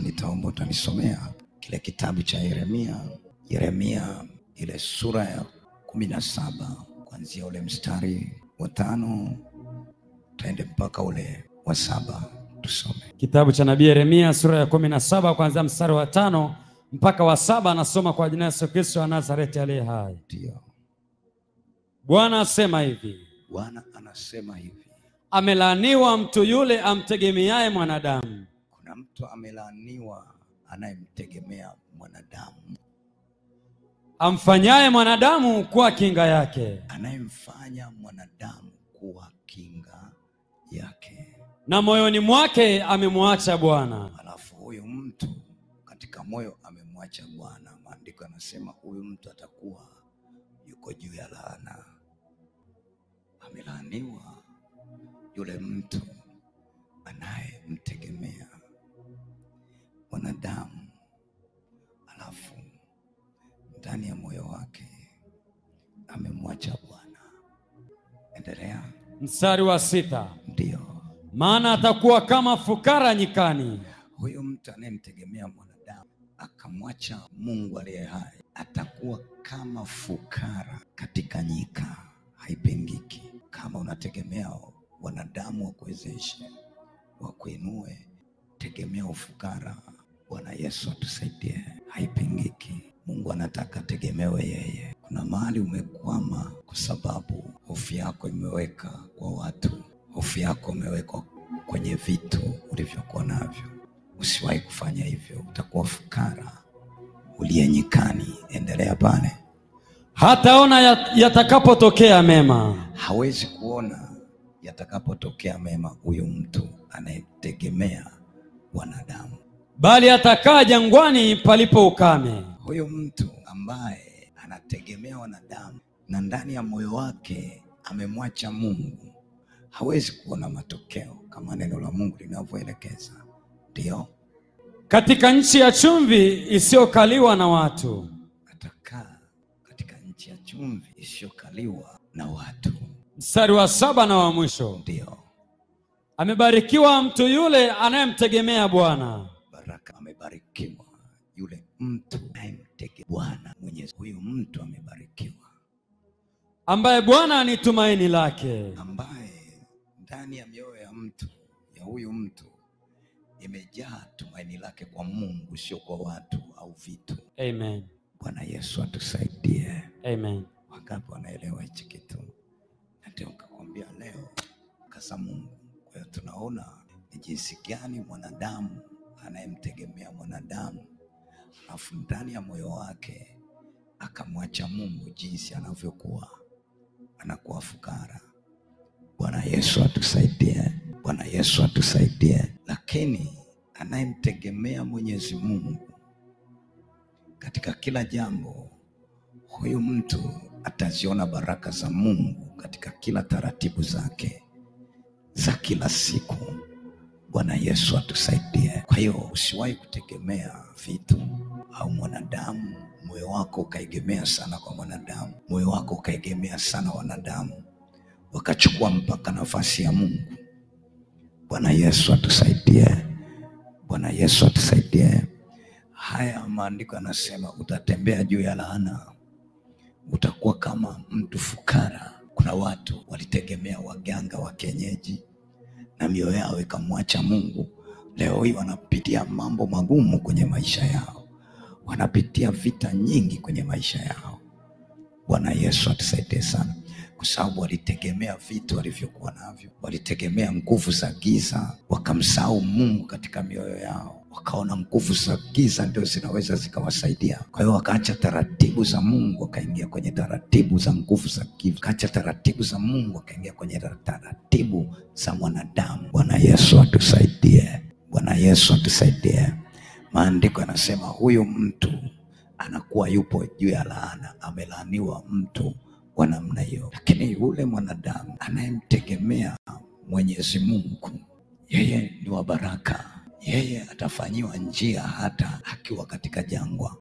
Nitaomba utanisomea kile kitabu cha Yeremia ile sura ya 17 kuanzia ule mstari wa 5 taende mpaka ule wa 7. Tusome kitabu cha nabii Yeremia sura ya 17 kuanzia mstari wa 5 mpaka wa 7. Nasoma kwa jina la Yesu Kristo wa Nazareti aliye hai. Ndio. Bwana asema hivi. Bwana anasema hivi. Amelaaniwa mtu yule amtegemeaye mwanadamu. Kuna mtu amelaaniwa anayemtegemea mwanadamu. Amfanyaye mwanadamu kuwa kinga yake. Anayemfanya mwanadamu kuwa kinga yake. Na moyoni mwake amemwacha Bwana. Alafu huyu mtu katika moyo amemwacha Bwana. Maandiko yanasema huyu mtu atakuwa yuko juu ya laana. Amelaaniwa yule mtu anayemtegemea mwanadamu, alafu ndani ya moyo wake amemwacha Bwana. Endelea. Mstari wa 6. Ndio. Maana atakuwa kama fukara nyikani. Huyo mtu anayemtegemea mwanadamu akamwacha Mungu aliye hai atakuwa kama fukara katika nyika, haipingiki. Kama unategemea wanadamu wakuwezeshe, wakuinue, tegemea ufukara. Bwana Yesu atusaidie, haipingiki. Mungu anataka tegemewe yeye. Kuna mahali umekwama kwa sababu hofu yako imeweka kwa watu, hofu yako imewekwa kwenye vitu ulivyokuwa navyo. Usiwahi kufanya hivyo, utakuwa fukara uliye nyikani. Endelea pale. Hataona yatakapotokea mema. Hawezi kuona yatakapotokea mema huyo mtu anayetegemea wanadamu. Bali atakaa jangwani palipo ukame. Huyo mtu ambaye anategemea wanadamu na ndani ya moyo wake amemwacha Mungu hawezi kuona matokeo kama neno la Mungu linavyoelekeza. Ndio. Katika nchi ya chumvi isiyokaliwa na watu. Atakaa katika nchi ya chumvi isiyokaliwa na watu. Mstari wa 7 na wa mwisho. Ndio. Amebarikiwa mtu yule anayemtegemea Bwana. Baraka. Amebarikiwa yule mtu anayemtegemea Bwana Mwenyezi. Huyu mtu amebarikiwa, ambaye Bwana ni tumaini lake. Ambaye ndani ya mioyo ya huyu mtu imejaa tumaini lake kwa Mungu, sio kwa watu au vitu. Amen. Bwana Yesu atusaidie. Amen. Wangapi wanaelewa hichi kitu? Ndio nikakwambia leo kasa Mungu. Kwa hiyo tunaona ni jinsi gani mwanadamu anayemtegemea mwanadamu alafu ndani ya moyo wake akamwacha Mungu, jinsi anavyokuwa anakuwa fukara. Bwana Yesu atusaidie. Bwana Yesu atusaidie. Lakini anayemtegemea Mwenyezi Mungu katika kila jambo, huyu mtu ataziona baraka za Mungu katika kila taratibu zake za kila siku. Bwana Yesu atusaidie. Kwa hiyo usiwahi kutegemea vitu au mwanadamu, moyo wako ukaegemea sana kwa mwanadamu, moyo wako ukaegemea sana wanadamu, wakachukua mpaka nafasi ya Mungu. Bwana Yesu atusaidie. Bwana Yesu atusaidie. Haya maandiko yanasema utatembea juu ya laana, utakuwa kama mtu fukara. Kuna watu walitegemea waganga wa kienyeji na mioyo yao ikamwacha Mungu. Leo hii wanapitia mambo magumu kwenye maisha yao, wanapitia vita nyingi kwenye maisha yao. Bwana Yesu atusaidie sana, kwa sababu walitegemea vitu walivyokuwa navyo, walitegemea nguvu za giza, wakamsahau Mungu katika mioyo yao, wakaona nguvu za giza ndio zinaweza zikawasaidia. Kwa hiyo wakaacha taratibu za Mungu, wakaingia kwenye taratibu za nguvu za giza, wakaacha taratibu za Mungu, wakaingia kwenye taratibu za mwanadamu. Bwana Yesu atusaidie. Bwana Yesu atusaidie. Maandiko yanasema huyu mtu anakuwa yupo juu ya laana. Amelaaniwa mtu wa namna hiyo. Lakini yule mwanadamu anayemtegemea Mwenyezi Mungu, yeye ni wa baraka. Yeye atafanyiwa njia hata akiwa katika jangwa.